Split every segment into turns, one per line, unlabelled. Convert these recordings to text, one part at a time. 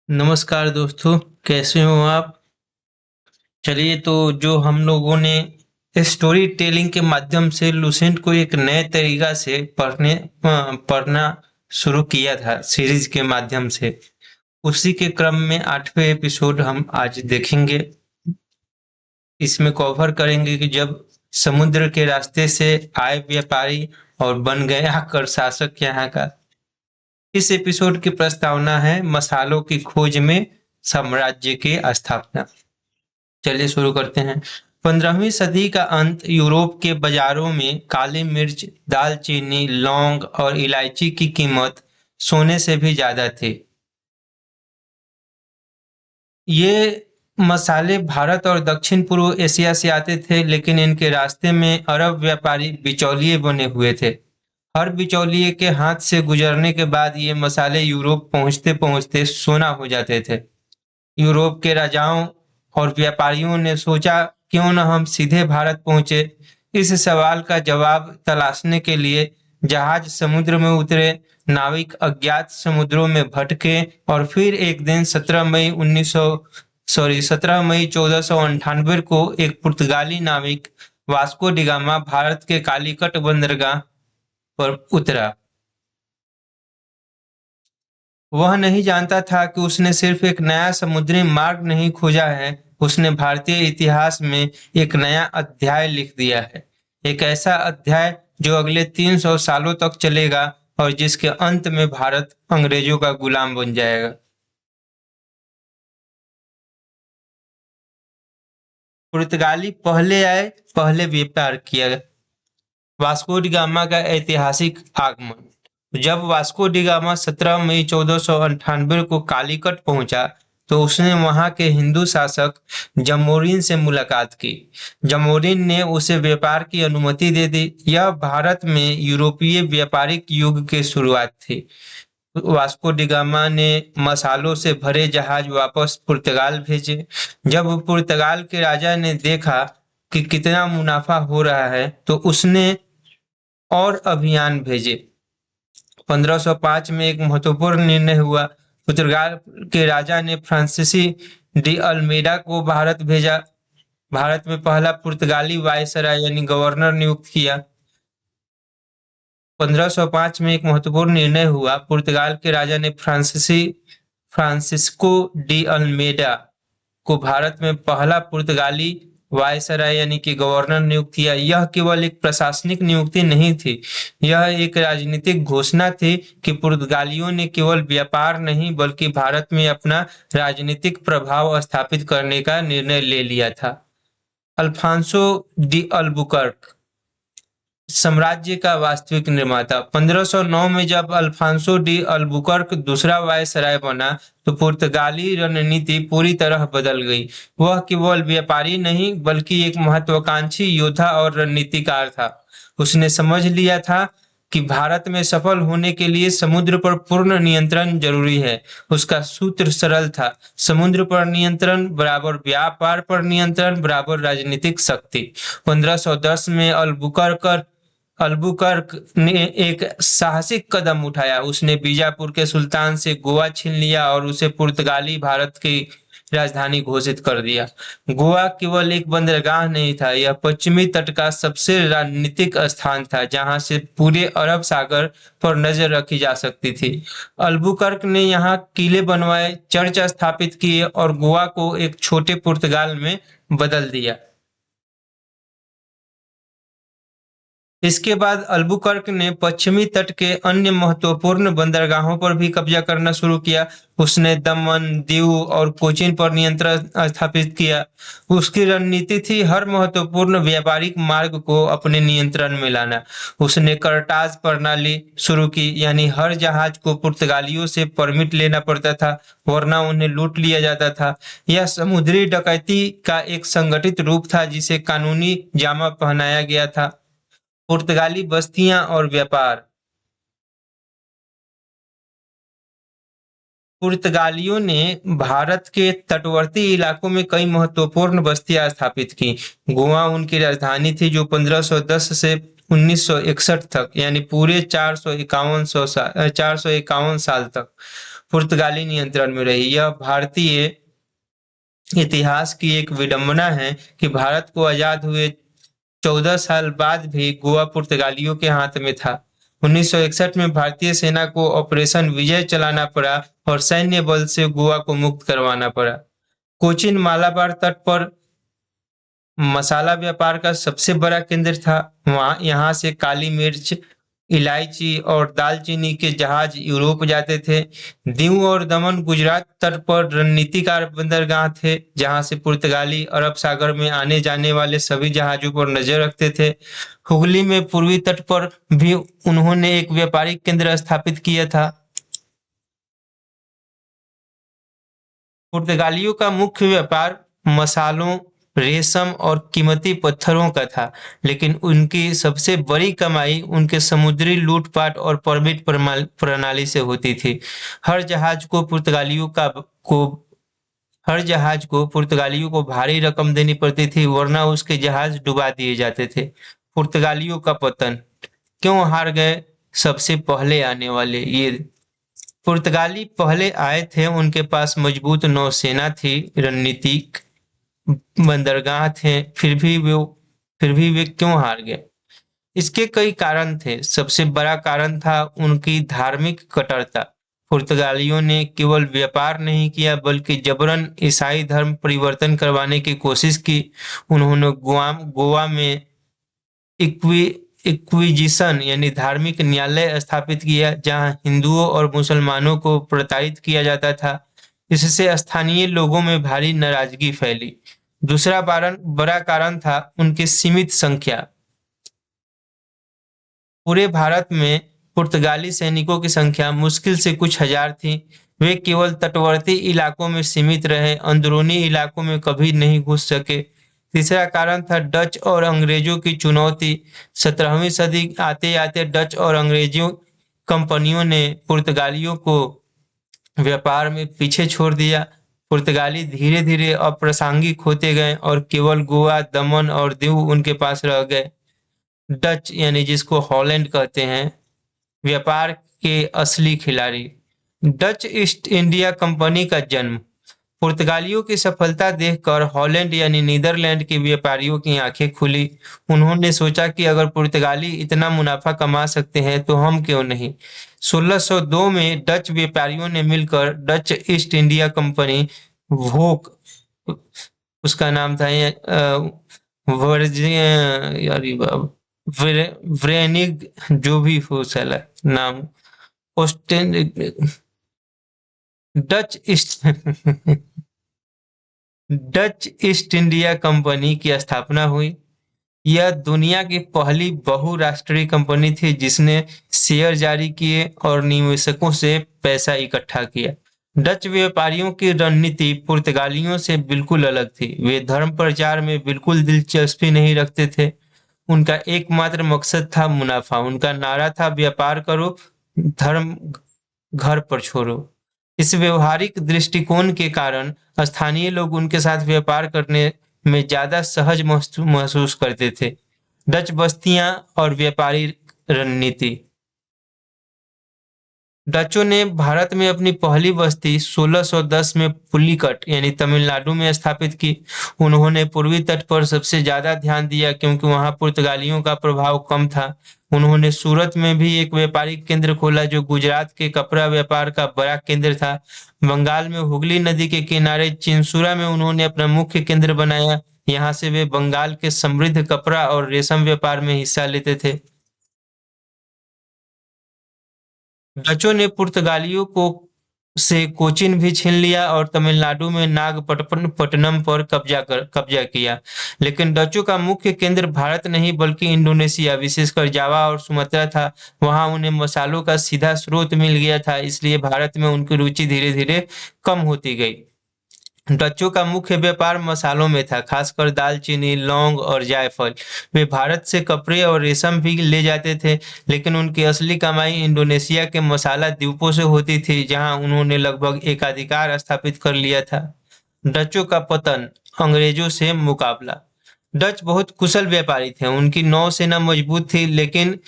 नमस्कार दोस्तों, कैसे हो आप? चलिए तो जो हम लोगों ने स्टोरी टेलिंग के माध्यम से लूसेंट को एक नए तरीका से पढ़ना शुरू किया था सीरीज के माध्यम से। उसी के क्रम में 8वें एपिसोड हम आज देखेंगे। इसमें कवर करेंगे कि जब समुद्र के रास्ते से आए व्यापारी और बन गए आकर शासक यहाँ का। इस एपिसोड की प्रस्तावना है मसालों की खोज में साम्राज्य की स्थापना। चलिए शुरू करते हैं। 15वीं सदी का अंत यूरोप के बाजारों में काली मिर्च, दालचीनी, लौंग और इलायची की कीमत सोने से भी ज्यादा थी। ये मसाले भारत और दक्षिण पूर्व एशिया से आते थे, लेकिन इनके रास्ते में अरब व्यापारी बिचौलिए बने हुए थे। हर बिचौलिए के हाथ से गुजरने के बाद ये मसाले यूरोप पहुंचते पहुंचते सोना हो जाते थे। यूरोप के राजाओं और व्यापारियों ने सोचा, क्यों न हम सीधे भारत पहुंचे। इस सवाल का जवाब तलाशने के लिए जहाज समुद्र में उतरे। नाविक अज्ञात समुद्रों में भटके और फिर एक दिन 17 मई 1498 को एक पुर्तगाली नाविक वास्को डिगामा भारत के कालीकट बंदरगाह पर उतरा। वह नहीं जानता था कि उसने सिर्फ एक नया समुद्री मार्ग नहीं खोजा है, उसने भारतीय इतिहास में एक नया अध्याय लिख दिया है। एक ऐसा अध्याय जो अगले 300 सालों तक चलेगा और जिसके अंत में भारत अंग्रेजों का गुलाम बन जाएगा। पुर्तगाली पहले आए, पहले व्यापार किया। वास्को डी गामा का ऐतिहासिक आगमन। जब वास्को डी गामा 17 मई 1498 को कालीकट पहुंचा, तो उसने वहां के हिंदू शासक जमोरिन से मुलाकात की। जमोरिन ने उसे व्यापार की अनुमति दे दी। यह भारत में यूरोपीय व्यापारिक युग की शुरुआत थी। वास्को डी गामा ने मसालों से भरे जहाज वापस पुर्तगाल भेजे। जब पुर्तगाल के राजा ने देखा कि कितना मुनाफा हो रहा है, तो उसने और अभियान भेजे। 1505 में एक महत्वपूर्ण निर्णय हुआ। पुर्तगाल के राजा ने फ्रांसीसी डी अल्मेडा को भारत भेजा। भारत में पहला पुर्तगाली वायसराय यानी गवर्नर नियुक्त किया। 1505 में एक महत्वपूर्ण निर्णय हुआ। पुर्तगाल के राजा ने फ्रांसिस्को डी अल्मेडा को भारत में पहला पुर्तगाली वायसराय यानी कि गवर्नर नियुक्त किया। यह केवल एक प्रशासनिक नियुक्ति नहीं थी, यह एक राजनीतिक घोषणा थी कि पुर्तगालियों ने केवल व्यापार नहीं बल्कि भारत में अपना राजनीतिक प्रभाव स्थापित करने का निर्णय ले लिया था। अल्फांसो डी अल्बुकर्क साम्राज्य का वास्तविक निर्माता। 1509 में जब अल्फांसो डी अल्बुकर्क दूसरा वायसराय बना, तो पुर्तगाली रणनीति पूरी तरह बदल गई। वह केवल व्यापारी नहीं बल्कि एक महत्वाकांक्षी योद्धा और रणनीतिकार था। उसने समझ लिया था कि भारत में सफल होने के लिए समुद्र पर पूर्ण नियंत्रण जरूरी है। उसका सूत्र सरल था, समुद्र पर नियंत्रण बराबर व्यापार पर नियंत्रण बराबर राजनीतिक शक्ति। 1510 में अल्बुकर्क ने एक साहसिक कदम उठाया। उसने बीजापुर के सुल्तान से गोवा छीन लिया और उसे पुर्तगाली भारत की राजधानी घोषित कर दिया। गोवा केवल एक बंदरगाह नहीं था, यह पश्चिमी तट का सबसे रणनीतिक स्थान था जहां से पूरे अरब सागर पर नजर रखी जा सकती थी। अल्बुकर्क ने यहाँ किले बनवाए, चर्च स्थापित किए और गोवा को एक छोटे पुर्तगाल में बदल दिया। इसके बाद अल्बुकर्क ने पश्चिमी तट के अन्य महत्वपूर्ण बंदरगाहों पर भी कब्जा करना शुरू किया। उसने दमन, दीव और कोचीन पर नियंत्रण स्थापित किया। उसकी रणनीति थी हर महत्वपूर्ण व्यापारिक मार्ग को अपने नियंत्रण में लाना। उसने करटाज प्रणाली शुरू की, यानी हर जहाज को पुर्तगालियों से परमिट लेना पड़ता था, वरना उन्हें लूट लिया जाता था। यह समुद्री डकैती का एक संगठित रूप था जिसे कानूनी जामा पहनाया गया था। पुर्तगाली बस्तियां और व्यापार। पुर्तगालियों ने भारत के तटवर्ती इलाकों में कई महत्वपूर्ण बस्तियां स्थापित की। गोवा उनकी राजधानी थी, जो 1510 से 1961 तक यानी पूरे 451 साल तक पुर्तगाली नियंत्रण में रही। यह भारतीय इतिहास की एक विडंबना है कि भारत को आजाद हुए 14 साल बाद भी गोवा पुर्तगालियों के हाथ में था। 1961 में भारतीय सेना को ऑपरेशन विजय चलाना पड़ा और सैन्य बल से गोवा को मुक्त करवाना पड़ा। कोचीन मालाबार तट पर मसाला व्यापार का सबसे बड़ा केंद्र था। यहाँ से काली मिर्च, इलायची और दालचीनी के जहाज यूरोप जाते थे। दीव और दमन गुजरात तट पर रणनीतिक बंदरगाह थे, जहां से पुर्तगाली अरब सागर में आने जाने वाले सभी जहाजों पर नजर रखते थे। हुगली में पूर्वी तट पर भी उन्होंने एक व्यापारिक केंद्र स्थापित किया था। पुर्तगालियों का मुख्य व्यापार मसालों, रेशम और कीमती पत्थरों का था, लेकिन उनकी सबसे बड़ी कमाई उनके समुद्री लूटपाट और परमिट प्रणाली से होती थी। हर जहाज को पुर्तगालियों का को हर जहाज को पुर्तगालियों को भारी रकम देनी पड़ती थी, वरना उसके जहाज डुबा दिए जाते थे। पुर्तगालियों का पतन क्यों हार गए? सबसे पहले आने वाले ये पुर्तगाली पहले आए थे, उनके पास मजबूत नौसेना थी, रणनीतिक बंदरगाह थे, फिर भी वे क्यों हार गए? इसके कई कारण थे। सबसे बड़ा कारण था उनकी धार्मिक कट्टरता। पुर्तगालियों ने केवल व्यापार नहीं किया, बल्कि जबरन ईसाई धर्म परिवर्तन करवाने की कोशिश की। उन्होंने गोवा में इक्वी इक्विजिशन यानी धार्मिक न्यायालय स्थापित किया, जहां हिंदुओं और मुसलमानों को प्रताड़ित किया जाता था। इससे स्थानीय लोगों में भारी नाराजगी फैली। दूसरा बड़ा कारण था उनकी सीमित संख्या। पूरे भारत में पुर्तगाली सैनिकों की संख्या मुश्किल से कुछ हजार थी। वे केवल तटवर्ती इलाकों में सीमित रहे, अंदरूनी इलाकों में कभी नहीं घुस सके। तीसरा कारण था डच और अंग्रेजों की चुनौती। 17वीं सदी आते आते डच और अंग्रेजों कंपनियों ने पुर्तगालियों को व्यापार में पीछे छोड़ दिया। पुर्तगाली धीरे धीरे अप्रासंगिक होते गए और केवल गोवा, दमन और दीव उनके पास रह गए। डच यानी जिसको हॉलैंड कहते हैं, व्यापार के असली खिलाड़ी। डच ईस्ट इंडिया कंपनी का जन्म। पुर्तगालियों की सफलता देखकर हॉलैंड यानी नीदरलैंड के व्यापारियों की आंखें खुली। उन्होंने सोचा कि अगर पुर्तगाली इतना मुनाफा कमा सकते हैं तो हम क्यों नहीं। 1602 में डच व्यापारियों ने मिलकर डच ईस्ट इंडिया कंपनी वोक, उसका नाम था व्रेनिग, जो भी हो साला नाम, ऑस्टेन Dutch east Dutch east India company की स्थापना हुई। यह दुनिया की पहली बहुराष्ट्रीय कंपनी थी जिसने शेयर जारी किए और निवेशकों से पैसा इकट्ठा किया। डच व्यापारियों की रणनीति पुर्तगालियों से बिल्कुल अलग थी। वे धर्म प्रचार में बिल्कुल दिलचस्पी नहीं रखते थे। उनका एकमात्र मकसद था मुनाफा। उनका नारा था व्यापार करो, धर्म घर पर छोड़ो। इस व्यवहारिक दृष्टिकोण के कारण स्थानीय लोग उनके साथ व्यापार करने में ज्यादा सहज महसूस करते थे। डच बस्तियां और व्यापारी रणनीति। डचों ने भारत में अपनी पहली बस्ती 1610 में पुलिकट यानी तमिलनाडु में स्थापित की। उन्होंने पूर्वी तट पर सबसे ज्यादा ध्यान दिया क्योंकि वहां पुर्तगालियों का प्रभाव कम था। उन्होंने सूरत में भी एक व्यापारिक केंद्र खोला जो गुजरात के कपड़ा व्यापार का बड़ा केंद्र था। बंगाल में हुगली नदी के किनारे चिंसुरा में उन्होंने अपना मुख्य केंद्र बनाया। यहाँ से वे बंगाल के समृद्ध कपड़ा और रेशम व्यापार में हिस्सा लेते थे। डचों ने पुर्तगालियों को से कोचीन भी छीन लिया और तमिलनाडु में नागपट्टनम पर कब्जा किया। लेकिन डचों का मुख्य केंद्र भारत नहीं बल्कि इंडोनेशिया, विशेषकर जावा और सुमात्रा था। वहां उन्हें मसालों का सीधा स्रोत मिल गया था, इसलिए भारत में उनकी रुचि धीरे धीरे कम होती गई। डच्चों का मुख्य व्यापार मसालों में था, खासकर दालचीनी, लौंग और जायफल। वे भारत से कपड़े और रेशम भी ले जाते थे, लेकिन उनकी असली कमाई इंडोनेशिया के मसाला द्वीपों से होती थी, जहां उन्होंने लगभग एकाधिकार स्थापित कर लिया था। डच्चों का पतन, अंग्रेजों से मुकाबला। डच बहुत कुशल व्यापारी थे, उनकी नौसेना मजबूत थी, लेकिन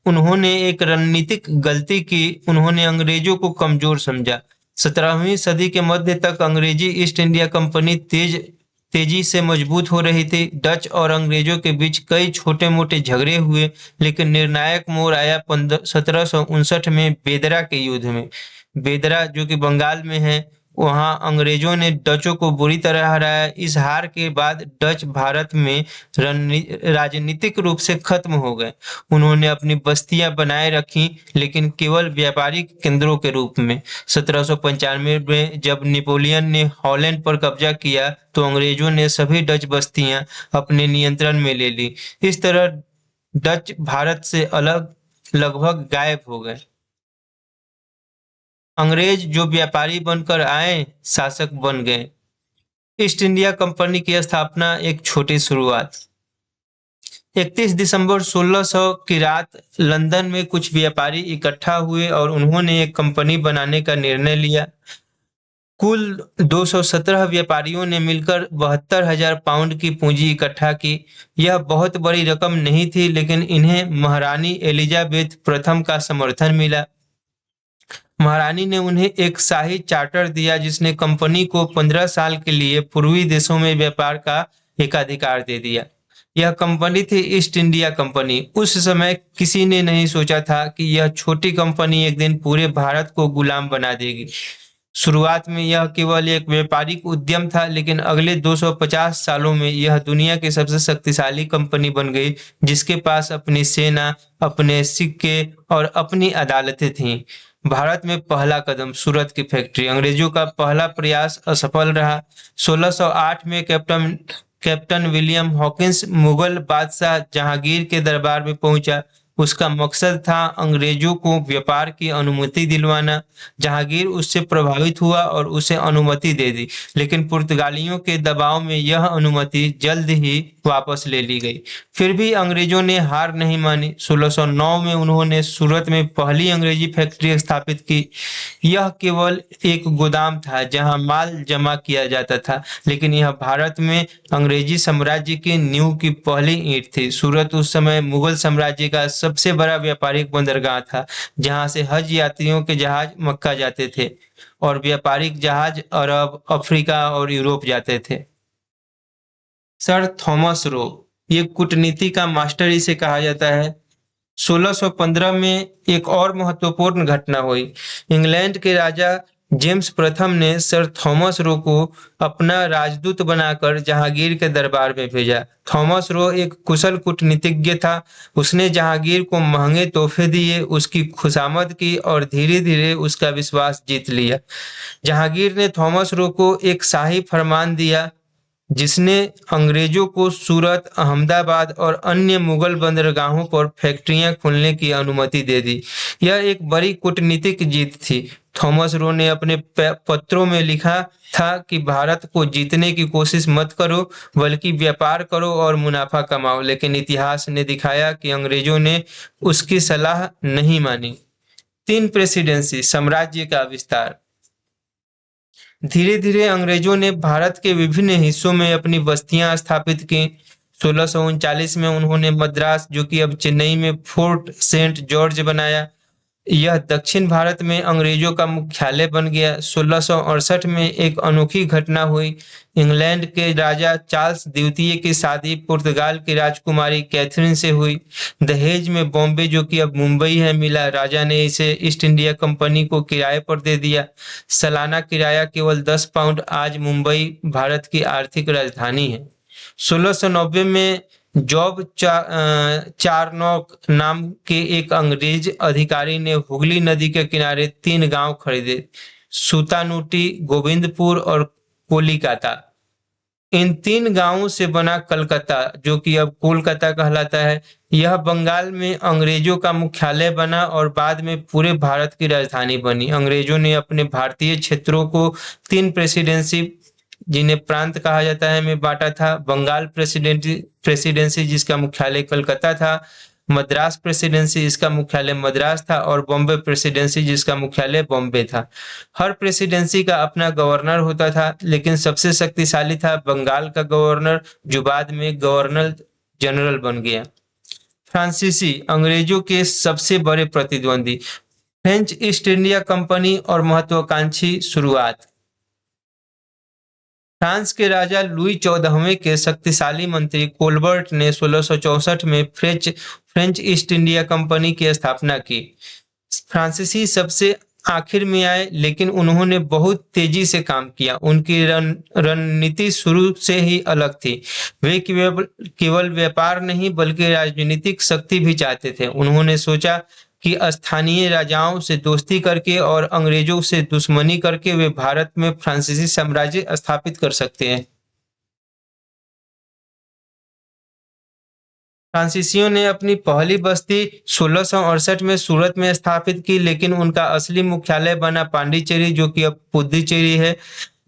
उन्होंने एक रणनीतिक गलती की। उन्होंने अंग्रेजों को कमजोर समझा। 17वीं सदी के मध्य तक अंग्रेजी ईस्ट इंडिया कंपनी तेजी से मजबूत हो रही थी। डच और अंग्रेजों के बीच कई छोटे मोटे झगड़े हुए, लेकिन निर्णायक मोड़ आया 1759 में बेदरा के युद्ध में। बेदरा जो कि बंगाल में है, वहां अंग्रेजों ने डचों को बुरी तरह हराया। इस हार के बाद डच भारत में राजनीतिक रूप से खत्म हो गए। उन्होंने अपनी बस्तियां बनाए रखी, लेकिन केवल व्यापारिक केंद्रों के रूप में। 1795 में जब नेपोलियन ने हॉलैंड पर कब्जा किया, तो अंग्रेजों ने सभी डच बस्तियां अपने नियंत्रण में ले ली। इस तरह डच भारत से अलग लगभग गायब हो गए। अंग्रेज जो व्यापारी बनकर आए, शासक बन गए। ईस्ट इंडिया कंपनी की स्थापना एक छोटी शुरुआत। 31 दिसंबर 1600 की रात लंदन में कुछ व्यापारी इकट्ठा हुए और उन्होंने एक कंपनी बनाने का निर्णय लिया। कुल 217 व्यापारियों ने मिलकर 72,000 पाउंड की पूंजी इकट्ठा की। यह बहुत बड़ी रकम नहीं थी, लेकिन इन्हें महारानी एलिजाबेथ प्रथम का समर्थन मिला। महारानी ने उन्हें एक शाही चार्टर दिया, जिसने कंपनी को 15 साल के लिए पूर्वी देशों में व्यापार का एकाधिकार दे दिया। यह कंपनी थी ईस्ट इंडिया कंपनी। उस समय किसी ने नहीं सोचा था कि यह छोटी कंपनी एक दिन पूरे भारत को गुलाम बना देगी। शुरुआत में यह केवल एक व्यापारिक उद्यम था, लेकिन अगले 250 सालों में यह दुनिया की सबसे शक्तिशाली कंपनी बन गई, जिसके पास अपनी सेना, अपने सिक्के और अपनी अदालतें थीं। भारत में पहला कदम, सूरत की फैक्ट्री। अंग्रेजों का पहला प्रयास असफल रहा। 1608 में कैप्टन विलियम हॉकिंस मुगल बादशाह जहांगीर के दरबार में पहुंचा। उसका मकसद था अंग्रेजों को व्यापार की अनुमति दिलवाना। जहांगीर उससे प्रभावित हुआ और उसे अनुमति दे दी, लेकिन पुर्तगालियों के दबाव में यह अनुमति जल्द ही वापस ले ली गई। फिर भी अंग्रेजों ने हार नहीं मानी। 1609 में उन्होंने सूरत में पहली अंग्रेजी फैक्ट्री स्थापित की। यह केवल एक गोदाम था जहां माल जमा किया जाता था, लेकिन यह भारत में अंग्रेजी साम्राज्य की नींव की पहली ईंट थी। सूरत उस समय मुगल साम्राज्य का सबसे बड़ा व्यापारिक बंदरगाह था, जहां से हज यात्रियों के जहाज मक्का जाते थे और व्यापारिक जहाज अरब, अफ्रीका और यूरोप जाते थे। सर थॉमस रो, ये कूटनीति का मास्टर इसे कहा जाता है। 1615 में एक और महत्वपूर्ण घटना हुई। इंग्लैंड के राजा जेम्स प्रथम ने सर थॉमस रो को अपना राजदूत बनाकर जहांगीर के दरबार में भेजा। थॉमस रो एक कुशल कूटनीतिज्ञ था। उसने जहांगीर को महंगे तोहफे दिए, उसकी खुशामद की और धीरे धीरे उसका विश्वास जीत लिया। जहांगीर ने थॉमस रो को एक शाही फरमान दिया, जिसने अंग्रेजों को सूरत, अहमदाबाद और अन्य मुगल बंदरगाहों पर फैक्ट्रियां खोलने की अनुमति दे दी। यह एक बड़ी कूटनीतिक जीत थी। थॉमस रो ने अपने पत्रों में लिखा था कि भारत को जीतने की कोशिश मत करो, बल्कि व्यापार करो और मुनाफा कमाओ। लेकिन इतिहास ने दिखाया कि अंग्रेजों ने उसकी सलाह नहीं मानी। 3 प्रेसिडेंसी, साम्राज्य का विस्तार। धीरे धीरे अंग्रेजों ने भारत के विभिन्न हिस्सों में अपनी बस्तियां स्थापित की। 1639 में उन्होंने मद्रास, जो कि अब चेन्नई में, फोर्ट सेंट जॉर्ज बनाया। यह दक्षिण भारत में अंग्रेजों का मुख्यालय बन गया। 1668 में एक अनोखी घटना हुई। इंग्लैंड के राजा चार्ल्स द्वितीय की शादी पुर्तगाल की राजकुमारी कैथरीन से हुई। दहेज में बॉम्बे, जो कि अब मुंबई है, मिला। राजा ने इसे ईस्ट इंडिया कंपनी को किराए पर दे दिया। सालाना किराया केवल 10 पाउंड। आज मुंबई भारत की आर्थिक राजधानी है। 1690 में जॉब चारनॉक नाम के एक अंग्रेज अधिकारी ने हुगली नदी के किनारे 3 गांव खरीदे, सूतानुटी, गोविंदपुर और कोलिकाता। इन 3 गांवों से बना कलकत्ता, जो कि अब कोलकाता कहलाता है। यह बंगाल में अंग्रेजों का मुख्यालय बना और बाद में पूरे भारत की राजधानी बनी। अंग्रेजों ने अपने भारतीय क्षेत्रों को 3 प्रेसिडेंसी, जिन्हें प्रांत कहा जाता है, में बांटा था। बंगाल प्रेसिडेंसी जिसका मुख्यालय कलकत्ता था, मद्रास प्रेसिडेंसी इसका मुख्यालय मद्रास था, और बॉम्बे प्रेसिडेंसी जिसका मुख्यालय बॉम्बे था। हर प्रेसिडेंसी का अपना गवर्नर होता था, लेकिन सबसे शक्तिशाली था बंगाल का गवर्नर, जो बाद में गवर्नर जनरल बन गया। फ्रांसीसी, अंग्रेजों के सबसे बड़े प्रतिद्वंदी। फ्रेंच ईस्ट इंडिया कंपनी और महत्वाकांक्षी शुरुआत। फ्रांस के राजा लुई 14वें के शक्तिशाली मंत्री कोलबर्ट ने 1664 में फ्रेंच ईस्ट इंडिया कंपनी की स्थापना की। फ्रांसीसी सबसे आखिर में आए, लेकिन उन्होंने बहुत तेजी से काम किया। उनकी रणनीति शुरू से ही अलग थी। वे केवल व्यापार नहीं बल्कि राजनीतिक शक्ति भी चाहते थे। उन्होंने सोचा कि स्थानीय राजाओं से दोस्ती करके और अंग्रेजों से दुश्मनी करके वे भारत में फ्रांसीसी साम्राज्य स्थापित कर सकते हैं। फ्रांसीसियों ने अपनी पहली बस्ती 1668 में सूरत में स्थापित की, लेकिन उनका असली मुख्यालय बना पांडिचेरी, जो कि अब पुडुचेरी है,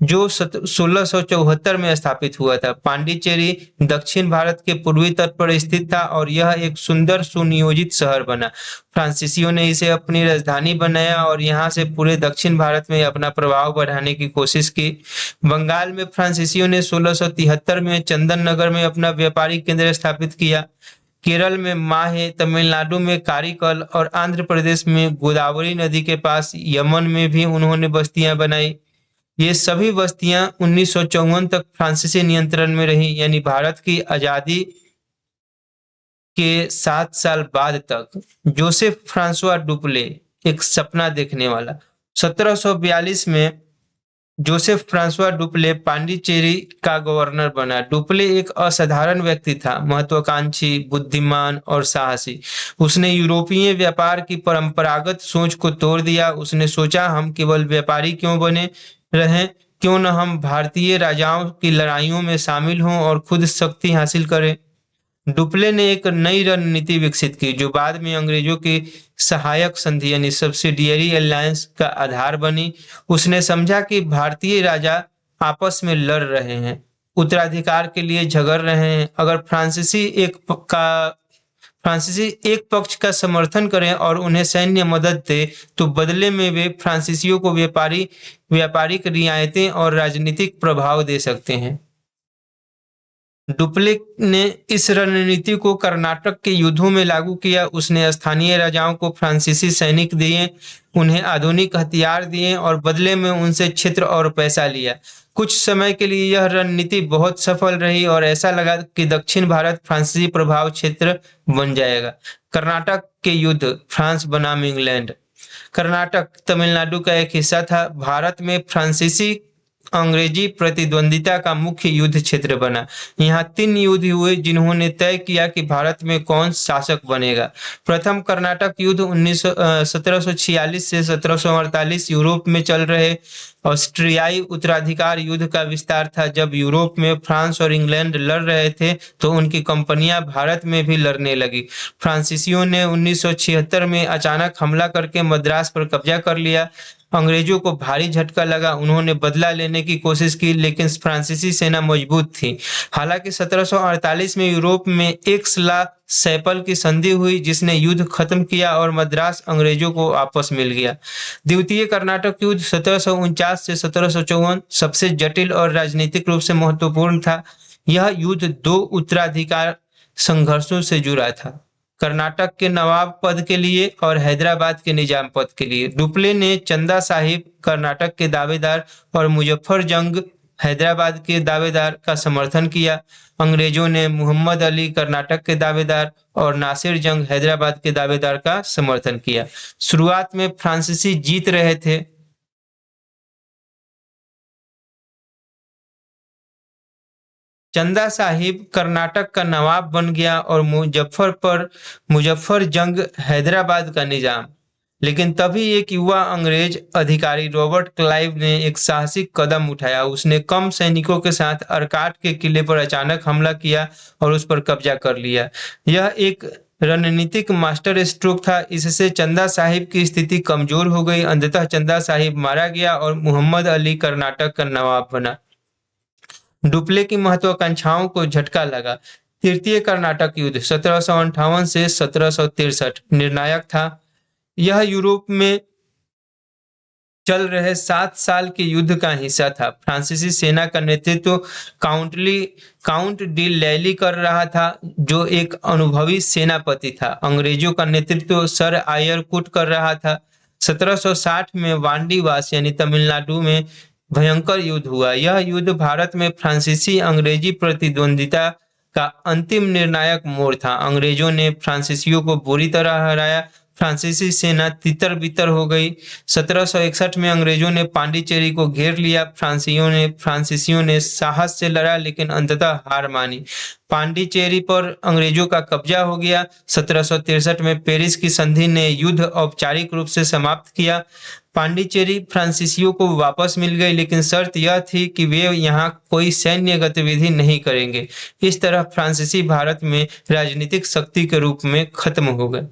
जो 1674 में स्थापित हुआ था। पांडिचेरी दक्षिण भारत के पूर्वी तट पर स्थित था और यह एक सुंदर सुनियोजित शहर बना। फ्रांसीसियों ने इसे अपनी राजधानी बनाया और यहाँ से पूरे दक्षिण भारत में अपना प्रभाव बढ़ाने की कोशिश की। बंगाल में फ्रांसीसियों ने 1673 में चंदन नगर में अपना व्यापारिक केंद्र स्थापित किया। केरल में माहे, तमिलनाडु में कारिकल और आंध्र प्रदेश में गोदावरी नदी के पास यमन में भी उन्होंने बस्तियां बनाई। ये सभी बस्तियां 1954 तक फ्रांसीसी नियंत्रण में रही, यानी भारत की आजादी के 7 साल बाद तक। जोसेफ फ्रांसवा डुप्ले, एक सपना देखने वाला। 1742 में जोसेफ फ्रांसवा डुप्ले पांडिचेरी का गवर्नर बना। डुप्ले एक असाधारण व्यक्ति था, महत्वाकांक्षी, बुद्धिमान और साहसी। उसने यूरोपीय व्यापार की परंपरागत सोच को तोड़ दिया। उसने सोचा, हम केवल व्यापारी क्यों बने रहें, क्यों न हम भारतीय राजाओं की लड़ाइयों में शामिल हों और खुद शक्ति हासिल करें। डुप्ले ने एक नई रणनीति विकसित की, जो बाद में अंग्रेजों की सहायक संधि यानी सब्सिडियरी अलायंस का आधार बनी। उसने समझा कि भारतीय राजा आपस में लड़ रहे हैं, उत्तराधिकार के लिए झगड़ रहे हैं। अगर फ्रांसीसी एक पक्ष का समर्थन करें और उन्हें सैन्य मदद दे, तो बदले में वे फ्रांसीसियों को व्यापारिक रियायतें और राजनीतिक प्रभाव दे सकते हैं। डुप्ले ने इस रणनीति को कर्नाटक के युद्धों में लागू किया। उसने स्थानीय राजाओं को फ्रांसीसी सैनिक दिए, उन्हें आधुनिक हथियार दिए और बदले में उनसे क्षेत्र और पैसा लिया। कुछ समय के लिए यह रणनीति बहुत सफल रही और ऐसा लगा कि दक्षिण भारत फ्रांसीसी प्रभाव क्षेत्र बन जाएगा। कर्नाटक के युद्ध, फ्रांस बनाम इंग्लैंड। कर्नाटक तमिलनाडु का एक हिस्सा था। भारत में फ्रांसीसी अंग्रेजी प्रतिद्वंदिता का मुख्य युद्ध क्षेत्र बना। यहाँ 3 युद्ध हुए जिन्होंने तय किया कि भारत में कौन शासक बनेगा। प्रथम कर्नाटक युद्ध 1746 से 1748 यूरोप में चल रहे ऑस्ट्रियाई उत्तराधिकार युद्ध का विस्तार था। जब यूरोप में फ्रांस और इंग्लैंड लड़ रहे थे, तो उनकी कंपनियां भारत में भी लड़ने लगी। फ्रांसीसियों ने 1976 में अचानक हमला करके मद्रास पर कब्जा कर लिया। अंग्रेजों को भारी झटका लगा। उन्होंने बदला लेने की कोशिश की, लेकिन फ्रांसीसी सेना मजबूत थी। हालांकि 1748 में यूरोप में एक्स-ला-चैपल की संधि हुई, जिसने युद्ध खत्म किया और मद्रास अंग्रेजों को वापस मिल गया। द्वितीय कर्नाटक युद्ध 1749 से 1754 सबसे जटिल और राजनीतिक रूप से महत्वपूर्ण था। यह युद्ध 2 उत्तराधिकार संघर्षों से जुड़ा था, कर्नाटक के नवाब पद के लिए और हैदराबाद के निजाम पद के लिए। डुप्ले ने चंदा साहिब, कर्नाटक के दावेदार, और मुजफ्फर जंग, हैदराबाद के दावेदार, का समर्थन किया। अंग्रेजों ने मोहम्मद अली, कर्नाटक के दावेदार, और नासिर जंग, हैदराबाद के दावेदार, का समर्थन किया। शुरुआत में फ्रांसीसी जीत रहे थे। चंदा साहिब कर्नाटक का नवाब बन गया और मुजफ्फर जंग हैदराबाद का निजाम। लेकिन तभी एक युवा अंग्रेज अधिकारी रॉबर्ट क्लाइव ने एक साहसिक कदम उठाया। उसने कम सैनिकों के साथ अर्काट के किले पर अचानक हमला किया और उस पर कब्जा कर लिया। यह एक रणनीतिक मास्टर स्ट्रोक था। इससे चंदा साहिब की स्थिति कमजोर हो गई। अंततः चंदा साहिब मारा गया और मोहम्मद अली कर्नाटक का नवाब बना। डुप्ले की महत्वाकांक्षाओं को झटका लगा। तृतीय कर्नाटक युद्ध 1758 से 1763 निर्णायक था। यह यूरोप में चल रहे 7 साल के युद्ध का हिस्सा था। फ्रांसीसी सेना का नेतृत्व काउंट डी लैली कर रहा था, जो एक अनुभवी सेनापति था। अंग्रेजों का नेतृत्व सर आयर कुट कर रहा था। 1760 में वांडीवास यानी तमिलनाडु में भयंकर युद्ध हुआ। यह युद्ध भारत में फ्रांसीसी अंग्रेजी प्रतिद्वंदिता का अंतिम निर्णायक मोड़ था। अंग्रेजों ने फ्रांसीसियों को बुरी तरह हराया। फ्रांसीसी सेना तितर बितर हो गई। 1761 में अंग्रेजों ने पांडिचेरी को घेर लिया। फ्रांसीसियों ने साहस से लड़ा लेकिन अंततः हार मानी। पांडिचेरी पर अंग्रेजों का कब्जा हो गया। 1763 में पेरिस की संधि ने युद्ध औपचारिक रूप से समाप्त किया। पांडिचेरी फ्रांसीसियों को वापस मिल गई, लेकिन शर्त यह थी कि वे यहाँ कोई सैन्य गतिविधि नहीं करेंगे। इस तरह फ्रांसीसी भारत में राजनीतिक शक्ति के रूप में खत्म हो गए।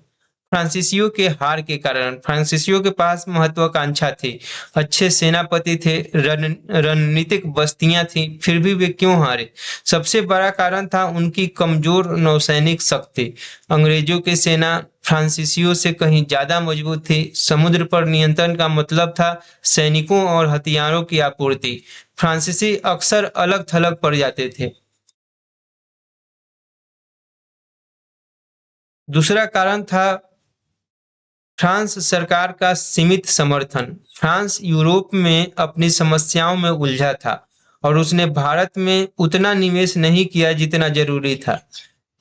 फ्रांसीसियों के हार के कारण फ्रांसीसियों के पास महत्वाकांक्षा थी, अच्छे सेनापति थे, रणनीतिक बस्तियां थी, फिर भी वे क्यों हारे? सबसे बड़ा कारण था उनकी कमजोर नौसैनिक शक्ति। अंग्रेजों की सेना फ्रांसीसियों से कहीं ज्यादा मजबूत थी। समुद्र पर नियंत्रण का मतलब था सैनिकों और हथियारों की आपूर्ति। फ्रांसीसी अक्सर अलग थलग पड़ जाते थे। दूसरा कारण था फ्रांस सरकार का सीमित समर्थन। फ्रांस यूरोप में अपनी समस्याओं में उलझा था और उसने भारत में उतना निवेश नहीं किया जितना जरूरी था।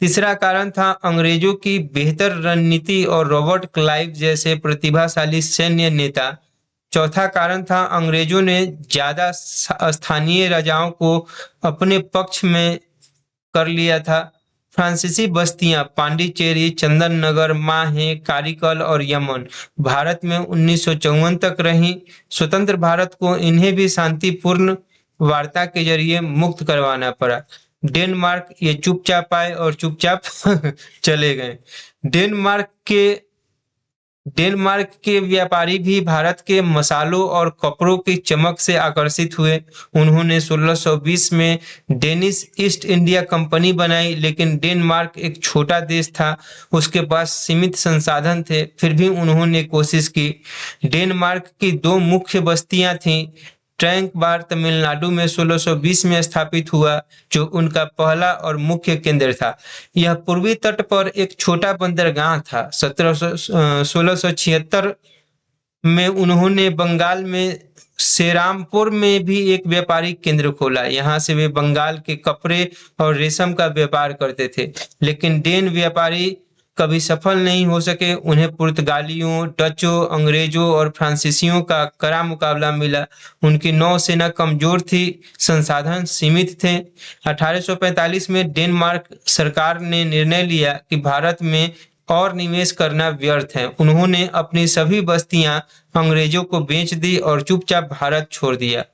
तीसरा कारण था अंग्रेजों की बेहतर रणनीति और रॉबर्ट क्लाइव जैसे प्रतिभाशाली सैन्य नेता। चौथा कारण था अंग्रेजों ने ज्यादा स्थानीय राजाओं को अपने पक्ष में कर लिया था। फ्रांसीसी बस्तियां पांडिचेरी, चंदन नगर, माहे, कारिकल और यमन भारत में 1954 तक रहीं। स्वतंत्र भारत को इन्हें भी शांतिपूर्ण वार्ता के जरिए मुक्त करवाना पड़ा। डेनमार्क ये चुपचाप आए और चुपचाप चले गए। डेनमार्क के व्यापारी भी भारत के मसालों और कपड़ों की चमक से आकर्षित हुए। उन्होंने 1620 में डेनिश ईस्ट इंडिया कंपनी बनाई, लेकिन डेनमार्क एक छोटा देश था, उसके पास सीमित संसाधन थे, फिर भी उन्होंने कोशिश की। डेनमार्क की दो मुख्य बस्तियां थीं। ट्रैंक बार तमिलनाडु में 1620 में स्थापित हुआ, जो उनका पहला और मुख्य केंद्र था। यह पूर्वी तट पर एक छोटा बंदरगाह था। 1676 में उन्होंने बंगाल में सेरामपुर में भी एक व्यापारिक केंद्र खोला। यहाँ से वे बंगाल के कपड़े और रेशम का व्यापार करते थे, लेकिन डेन व्यापारी कभी सफल नहीं हो सके। उन्हें पुर्तगालियों, डचों, अंग्रेजों और फ्रांसीसियों का कड़ा मुकाबला मिला। उनकी नौसेना कमजोर थी, संसाधन सीमित थे। 1845 में डेनमार्क सरकार ने निर्णय लिया कि भारत में और निवेश करना व्यर्थ है। उन्होंने अपनी सभी बस्तियां अंग्रेजों को बेच दी और चुपचाप भारत छोड़ दिया।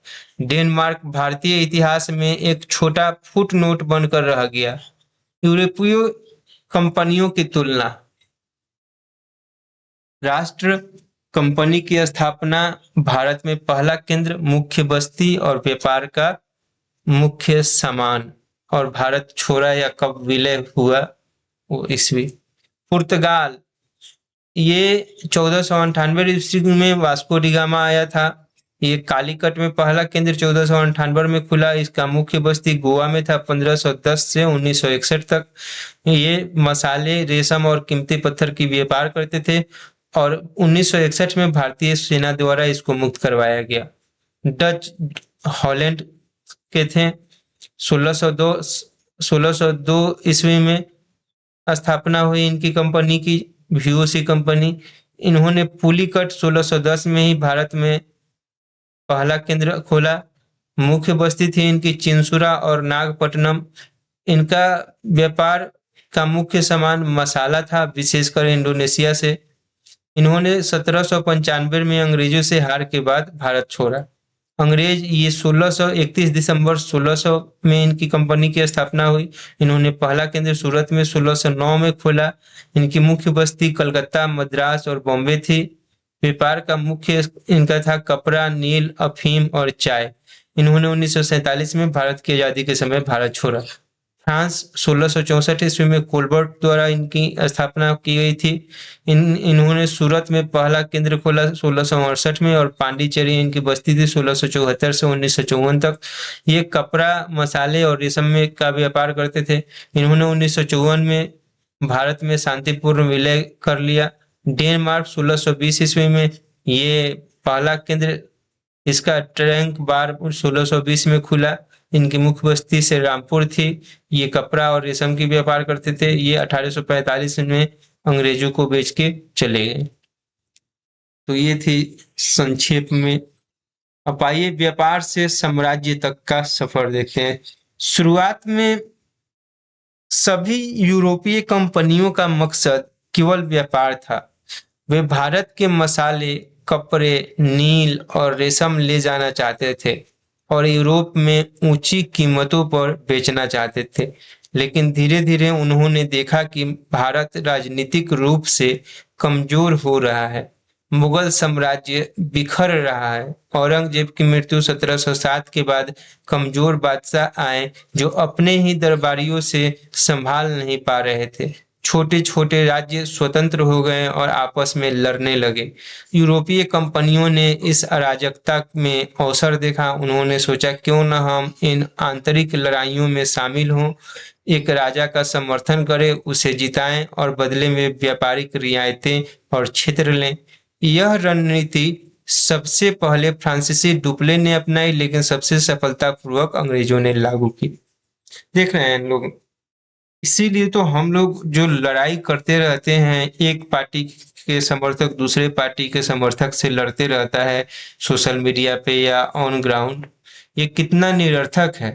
डेनमार्क भारतीय इतिहास में एक छोटा फुटनोट बनकर रह गया। यूरोपीय कंपनियों की तुलना। राष्ट्र कंपनी की स्थापना भारत में पहला केंद्र, मुख्य बस्ती और व्यापार का मुख्य सामान। और भारत छोड़ा या कब विलय हुआ वो ईस्वी। पुर्तगाल ये 1498 ईस्वी में वास्को डी गामा आया था। ये कालीकट में पहला केंद्र 1498 में खुला। इसका मुख्य बस्ती गोवा में था 1510 से 1961 तक। ये मसाले, रेशम और कीमती पत्थर की व्यापार करते थे और 1961 में भारतीय सेना द्वारा इसको मुक्त करवाया गया। डच हॉलैंड के थे। 1602 ईस्वी में स्थापना हुई इनकी कंपनी की, वीओसी कंपनी। इन्होंने पुलिकट 1610 में ही भारत में पहला केंद्र खोला। मुख्य बस्ती थी इनकी चिंसुरा और नागपट्टनम। इनका व्यापार का मुख्य सामान मसाला था, विशेषकर इंडोनेशिया से। इन्होंने 1795 में अंग्रेजों से हार के बाद भारत छोड़ा। अंग्रेज ये 1631 दिसंबर 1600 में इनकी कंपनी की स्थापना हुई। इन्होंने पहला केंद्र सूरत में 1609 में खोला। इनकी मुख्य बस्ती कलकत्ता, मद्रास और बॉम्बे थी। व्यापार का मुख्य इनका था कपड़ा, नील, अफीम और चाय। इन्होंने 1947 में भारत की आजादी के समय भारत छोड़ा। फ्रांस 1664 ईस्वी में कोलबर्ट द्वारा इनकी स्थापना की गई थी। इन्होंने सूरत में पहला केंद्र खोला 1668 में और पांडिचेरी इनकी बस्ती थी 1674 से 1954 तक। ये कपड़ा, मसाले और रेशम में का व्यापार करते थे। इन्होंने 1954 में भारत में शांतिपूर्ण विलय कर लिया। डेनमार्क 1620 ईस्वी में ये पहला केंद्र इसका ट्रंक बार 1620 में खुला। इनकी मुख्य बस्ती से रामपुर थी। ये कपड़ा और रेशम की व्यापार करते थे। ये 1845 में अंग्रेजों को बेच के चले गए। तो ये थी संक्षेप में। अब आइए व्यापार से साम्राज्य तक का सफर देखते हैं। शुरुआत में सभी यूरोपीय कंपनियों का मकसद केवल व्यापार था। वे भारत के मसाले, कपड़े, नील और रेशम ले जाना चाहते थे और यूरोप में ऊंची कीमतों पर बेचना चाहते थे। लेकिन धीरे धीरे उन्होंने देखा कि भारत राजनीतिक रूप से कमजोर हो रहा है। मुगल साम्राज्य बिखर रहा है। औरंगजेब की मृत्यु 1707 के बाद कमजोर बादशाह आए जो अपने ही दरबारियों से संभाल नहीं पा रहे थे। छोटे छोटे राज्य स्वतंत्र हो गए और आपस में लड़ने लगे। यूरोपीय कंपनियों ने इस अराजकता में अवसर देखा। उन्होंने सोचा क्यों न हम इन आंतरिक लड़ाइयों में शामिल हों, एक राजा का समर्थन करें, उसे जिताएं और बदले में व्यापारिक रियायतें और क्षेत्र लें। यह रणनीति सबसे पहले फ्रांसीसी डुप्ले ने अपनाई, लेकिन सबसे सफलतापूर्वक अंग्रेजों ने लागू की। देख रहे हैं लोग, इसीलिए तो हम लोग जो लड़ाई करते रहते हैं, एक पार्टी के समर्थक दूसरे पार्टी के समर्थक से लड़ते रहता है सोशल मीडिया पे या ऑन ग्राउंड, ये कितना निरर्थक है।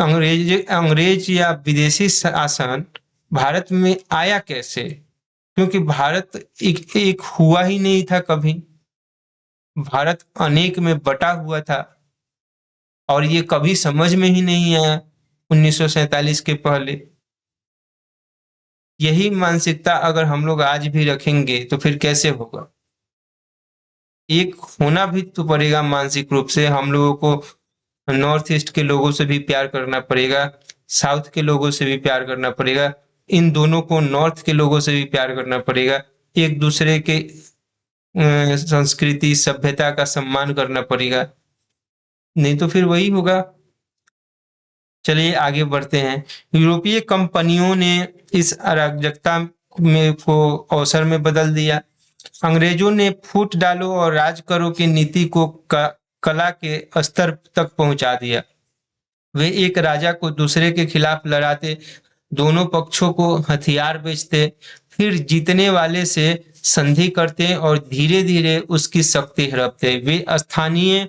अंग्रेज या विदेशी शासन भारत में आया कैसे? क्योंकि भारत एक हुआ ही नहीं था कभी। भारत अनेक में बटा हुआ था और ये कभी समझ में ही नहीं आया 1947 के पहले। यही मानसिकता अगर हम लोग आज भी रखेंगे तो फिर कैसे होगा? एक होना भी तो पड़ेगा मानसिक रूप से। हम लोगों को नॉर्थ ईस्ट के लोगों से भी प्यार करना पड़ेगा, साउथ के लोगों से भी प्यार करना पड़ेगा, इन दोनों को नॉर्थ के लोगों से भी प्यार करना पड़ेगा। एक दूसरे के संस्कृति सभ्यता का सम्मान करना पड़ेगा, नहीं तो फिर वही होगा। चलिए आगे बढ़ते हैं। यूरोपीय कंपनियों ने इस अराजकता में को अवसर में बदल दिया। अंग्रेजों ने फूट डालो और राज करो की नीति को कला के स्तर तक पहुंचा दिया। वे एक राजा को दूसरे के खिलाफ लड़ाते, दोनों पक्षों को हथियार बेचते, फिर जीतने वाले से संधि करते और धीरे धीरे उसकी शक्ति हड़पते। वे स्थानीय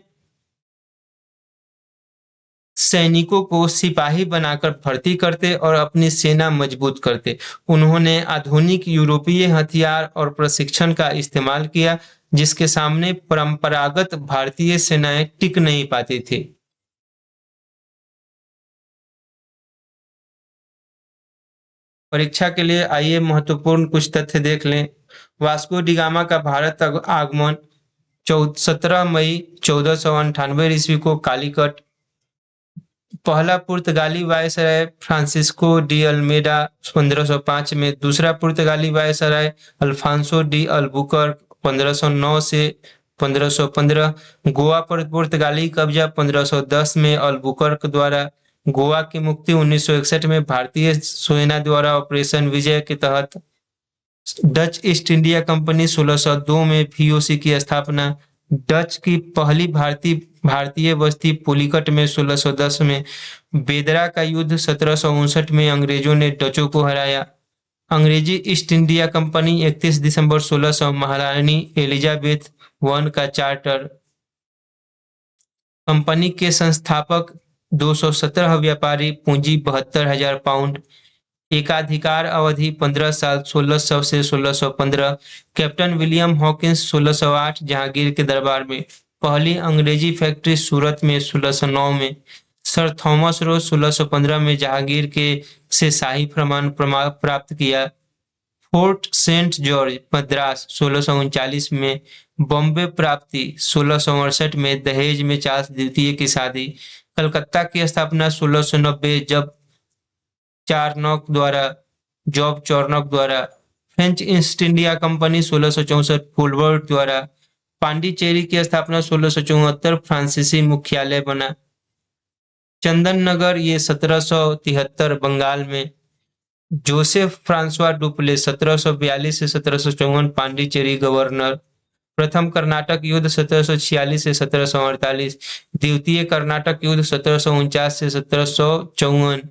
सैनिकों को सिपाही बनाकर भर्ती करते और अपनी सेना मजबूत करते। उन्होंने आधुनिक यूरोपीय हथियार और प्रशिक्षण का इस्तेमाल किया, जिसके सामने परंपरागत भारतीय सेनाएं टिक नहीं पाती थी। परीक्षा के लिए आइए महत्वपूर्ण कुछ तथ्य देख लें। वास्को डी गामा का भारत आगमन 17 मई 1498 ईस्वी को कालीकट। पहला पुर्तगाली वायसराय फ्रांसिस्को डी अल्मेडा 1505 में। दूसरा पुर्तगाली वायसराय अल्फांसो डी अल्बुकर्क 1509 से 1515। गोवा पर पुर्तगाली कब्जा 1510 में अल्बुकर्क द्वारा। गोवा की मुक्ति 1961 में भारतीय सेना द्वारा ऑपरेशन विजय के तहत। डच ईस्ट इंडिया कंपनी 1602 में VOC की स्थापना। डच की पहली भारतीय बस्ती पुलिकट में 1610 में। बेदरा का युद्ध 1759 में अंग्रेजों ने डचों को हराया। अंग्रेजी ईस्ट इंडिया कंपनी 31 दिसंबर 1600 महारानी एलिजाबेथ I का चार्टर। कंपनी के संस्थापक 217 व्यापारी, पूंजी 72,000 पाउंड। एकाधिकार अवधि 15 साल 1600 से 1615। कैप्टन विलियम हॉकिंस 1608 जहांगीर के दरबार में। पहली अंग्रेजी फैक्ट्री सूरत में 1609 में। सर थॉमस रोज 1615 में जहांगीर के से शाही फरमान प्राप्त किया। फोर्ट सेंट जॉर्ज मद्रास 1639 में। बॉम्बे प्राप्ति 1668 में। दहेज में चार्ल्स द्वितीय की शादी। कलकत्ता की स्थापना 1690 जब जॉब चॉर्नॉक द्वारा। फ्रेंच ईस्ट इंडिया कंपनी 1664 फुलबर्ट द्वारा। पांडिचेरी की स्थापना 1674 फ्रांसीसी मुख्यालय बना। चंदन नगर ये 1773 बंगाल में। जोसेफ फ्रांसवा डुप्ले 1742 से 1754 पांडिचेरी गवर्नर। प्रथम कर्नाटक युद्ध 1746 से 1748, द्वितीय कर्नाटक युद्ध 1749 से 1754,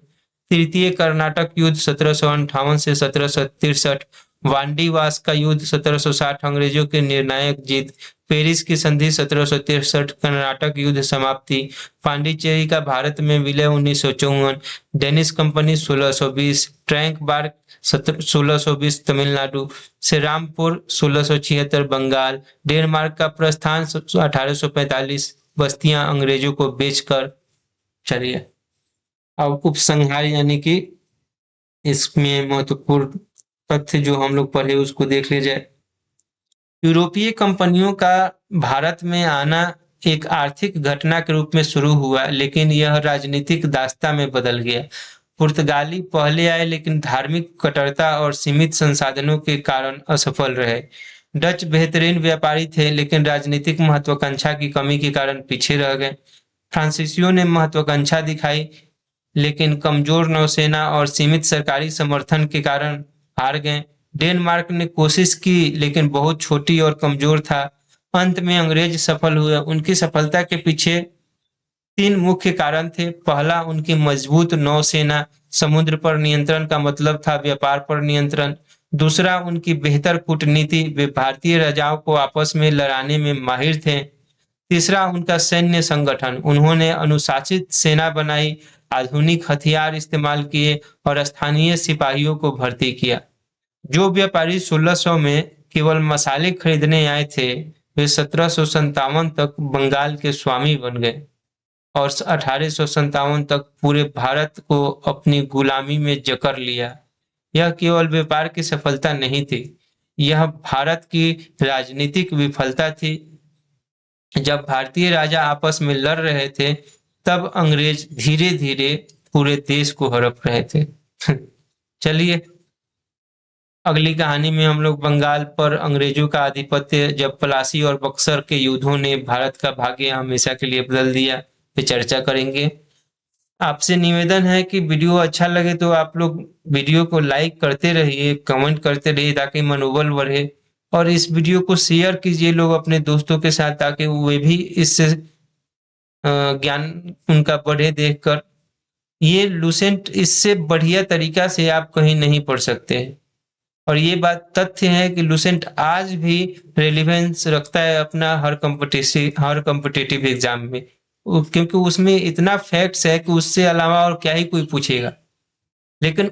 तृतीय कर्नाटक युद्ध 1758 से 1763, वांडीवास का युद्ध 1760 अंग्रेजों की निर्णायक जीत, पेरिस की संधि 1763 कर्नाटक युद्ध समाप्ति, पांडिचेरी का भारत में विलय 1954, Danish company 1620, Tranquebar 1620 Tamil Nadu, Serampore 1676 Bengal, Denmark का प्रस्थान 1845, बस्तियां अंग्रेजों को बेचकर। चलिए अब उपसंहार यानी कि इसमें महत्वपूर्ण तथ्य जो हम लोग पढ़े उसको देख ले जाए। यूरोपीय कंपनियों का भारत में आना एक आर्थिक घटना के रूप में शुरू हुआ, लेकिन यह राजनीतिक दास्ता में बदल गया। पुर्तगाली पहले आए लेकिन धार्मिक कट्टरता और सीमित संसाधनों के कारण असफल रहे। डच बेहतरीन व्यापारी थे लेकिन राजनीतिक महत्वाकांक्षा की कमी के कारण पीछे रह गए। फ्रांसीसियों ने महत्वाकांक्षा दिखाई लेकिन कमजोर नौसेना और सीमित सरकारी समर्थन के कारण हार गए। डेनमार्क ने कोशिश की लेकिन बहुत छोटी और कमजोर था। अंत में अंग्रेज सफल हुए। उनकी सफलता के पीछे तीन मुख्य कारण थे। पहला, उनकी मजबूत नौसेना। समुद्र पर नियंत्रण का मतलब था व्यापार पर नियंत्रण। दूसरा, उनकी बेहतर कूटनीति। वे भारतीय राजाओं को आपस में लड़ाने में माहिर थे। तीसरा, उनका सैन्य संगठन। उन्होंने अनुशासित सेना बनाई, आधुनिक हथियार इस्तेमाल किए और स्थानीय सिपाहियों को भर्ती किया। जो व्यापारी 1600 में केवल मसाले खरीदने आए थे, वे 1757 तक बंगाल के स्वामी बन गए और 1857 तक पूरे भारत को अपनी गुलामी में जकड़ लिया। यह केवल व्यापार की सफलता नहीं थी, यह भारत की राजनीतिक विफलता थी। जब भारतीय राजा आपस में लड़ रहे थे, तब अंग्रेज धीरे धीरे पूरे देश को हड़प रहे थे। चलिए अगली कहानी में हम लोग बंगाल पर अंग्रेजों का आधिपत्य, जब प्लासी और बक्सर के युद्धों ने भारत का भाग्य हमेशा के लिए बदल दिया, पे चर्चा करेंगे। आपसे निवेदन है कि वीडियो अच्छा लगे तो आप लोग वीडियो को लाइक करते रहिए, कमेंट करते रहिए ताकि मनोबल बढ़े, और इस वीडियो को शेयर कीजिए लोग अपने दोस्तों के साथ ताकि वे भी इससे ज्ञान उनका बढ़े देखकर। ये लूसेंट इससे बढ़िया तरीका से आप कहीं नहीं पढ़ सकते हैं, और ये बात तथ्य है कि लूसेंट आज भी रेलिवेंस रखता है अपना हर कॉम्पिटिटिव एग्जाम में, क्योंकि उसमें इतना फैक्ट्स है कि उससे अलावा और क्या ही कोई पूछेगा। लेकिन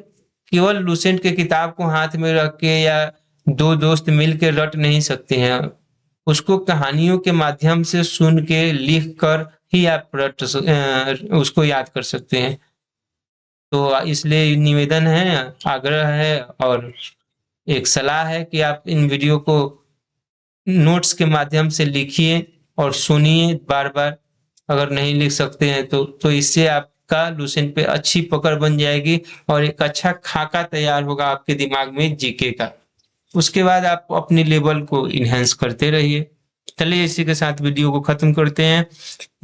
केवल लूसेंट के किताब को हाथ में रख के या दो दोस्त मिल के रट नहीं सकते हैं, उसको कहानियों के माध्यम से सुन के लिख कर ही आप उसको याद कर सकते हैं। तो इसलिए निवेदन है, आग्रह है और एक सलाह है कि आप इन वीडियो को नोट्स के माध्यम से लिखिए और सुनिए बार बार। अगर नहीं लिख सकते हैं तो इससे आपका लूसेंट पे अच्छी पकड़ बन जाएगी और एक अच्छा खाका तैयार होगा आपके दिमाग में जीके का। उसके बाद आप अपने लेवल को इनहेंस करते रहिए। चलिए इसी के साथ वीडियो को खत्म करते हैं।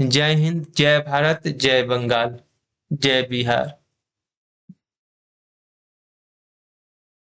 जय हिंद, जय भारत, जय बंगाल, जय बिहार।